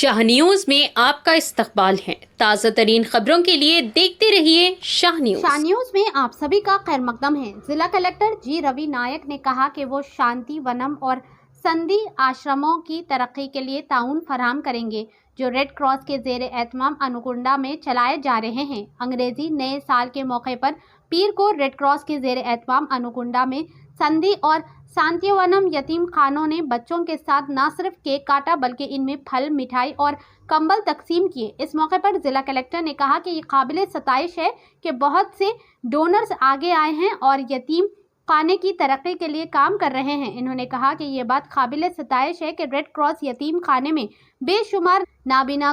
Shah news में आपका इस्तकबाल है। ताज़ा तरीन खबरों के लिए देखते रहिए शाह न्यूज। शाह न्यूज में आप सभी का खैर मकदम है। जिला कलेक्टर जी रवि नायक ने कहा कि वो शांति वनम और संधि आश्रमों की तरक्की के लिए ताउन फराहम करेंगे जो रेड क्रॉस के जेर एहतमाम अनुकुंडा में चलाए जा रहे हैं। अंग्रेजी नए साल के मौके पर पीर को रेड क्रॉस के जेर एहतमाम अनुकुंडा में संधि और शांतिवनम यतीम खानों ने बच्चों के साथ न सिर्फ केक काटा बल्कि इनमें फल, मिठाई और कंबल तकसीम किए। इस मौके पर जिला कलेक्टर ने कहा कि ये काबिल सताइश है कि बहुत से डोनर्स आगे आए हैं और यतीम खाने की तरक्की के लिए काम कर रहे हैं। इन्होंने कहा कि ये बात काबिल सताइश है कि रेड क्रॉस यतीम खाने में बेशुमार नाबीना,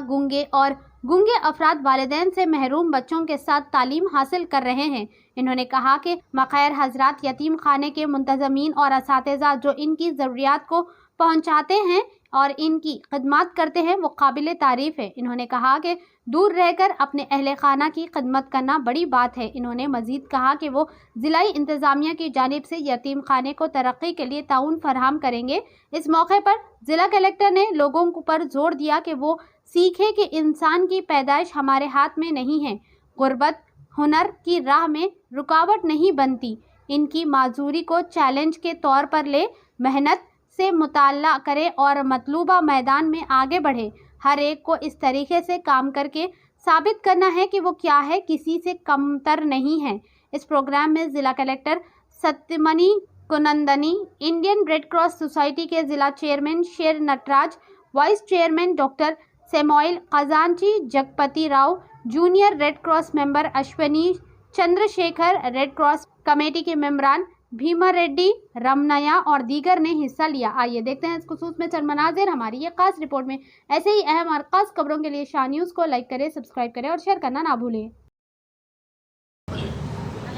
गूंगे अफराद वालिदैन से महरूम बच्चों के साथ तालीम हासिल कर रहे हैं। इन्होंने कहा कि मखैर हजरात यतीम खाने के मुंतजमीन और असातिज़ा जो इनकी ज़रूरियात को पहुंचाते हैं और इनकी खिदमत करते हैं वो काबिल तारीफ़ है। इन्होंने कहा कि दूर रहकर अपने अहले खाना की खिदमत करना बड़ी बात है। इन्होंने मज़ीद कहा कि वो ज़िलाई इंतज़ामिया की जानिब से यतीम खाने को तरक्की के लिए ताउन फराहम करेंगे। इस मौके पर ज़िला कलेक्टर ने लोगों पर जोर दिया कि वो सीखे कि इंसान की पैदाइश हमारे हाथ में नहीं है, गुर्बत हुनर की राह में रुकावट नहीं बनती। इनकी माजूरी को चैलेंज के तौर पर ले मेहनत से मुताला करे और मतलूबा मैदान में आगे बढ़े। हर एक को इस तरीके से काम करके साबित करना है कि वो क्या है, किसी से कमतर नहीं है। इस प्रोग्राम में जिला collector Satyamani Kunandani, Indian red cross society के जिला chairman Sher Nataraj, vice chairman doctor Samuel खजांची, Jagapati Rao, junior red cross member Ashwini Chandrashekar, red cross committee के मेंबरान भीमा रेड्डी, रमनया और दीगर ने हिस्सा लिया। आइए देखते हैं इस खुसूस में चंद मनाजिर हमारी ये खास रिपोर्ट में। ऐसे ही अहम और खास खबरों के लिए शाह न्यूज़ को लाइक करें, सब्सक्राइब करें और शेयर करना ना भूलें।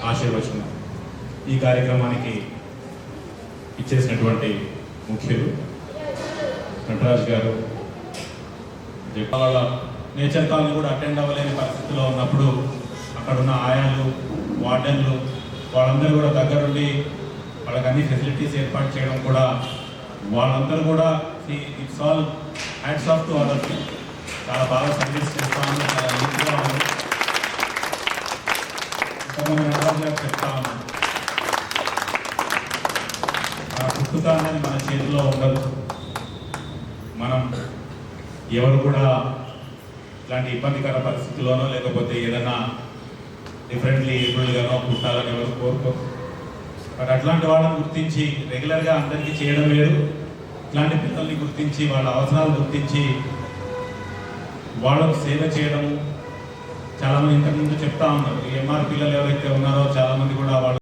ఆశీర్వచనం ఈ కార్యక్రమానికి ఇచ్చేసినటువంటి ముఖ్యులు నటరాజ్ గారు, వాళ్ళ నేచర్ కాలనీ కూడా అటెండ్ అవ్వలేని పరిస్థితిలో ఉన్నప్పుడు అక్కడున్న ఆయాలు, వార్డెన్లు వాళ్ళందరూ కూడా దగ్గరుండి వాళ్ళకి అన్ని ఫెసిలిటీస్ ఏర్పాటు చేయడం కూడా వాళ్ళందరూ కూడా it's all hats off to other. చాలా బాగా సర్వీస్ చేస్తాము, చాలా నీట్గా ఉంది. ఇంతమంది నటరాజు గారు చెప్తా ఉన్నాం, మన పుట్టుక అనేది మన చేతిలో ఉండదు. మనం ఎవరు కూడా ఇట్లాంటి ఇబ్బందికర పరిస్థితుల్లోనో లేకపోతే ఏదైనా డిఫరెంట్లీ ఏబుల్డ్గానో పుట్టాలని ఎవరు కోరుకోరు. బట్ అట్లాంటి వాళ్ళని గుర్తించి రెగ్యులర్గా అందరికీ చేయడం వేరు, ఇట్లాంటి పిల్లల్ని గుర్తించి వాళ్ళ అవసరాలు గుర్తించి వాళ్ళకు సేవ చేయడము. చాలామంది ఇంతకుముందు చెప్తా ఉన్నారు, ఎంఆర్ పిల్లలు ఎవరైతే ఉన్నారో చాలామంది కూడా వాళ్ళు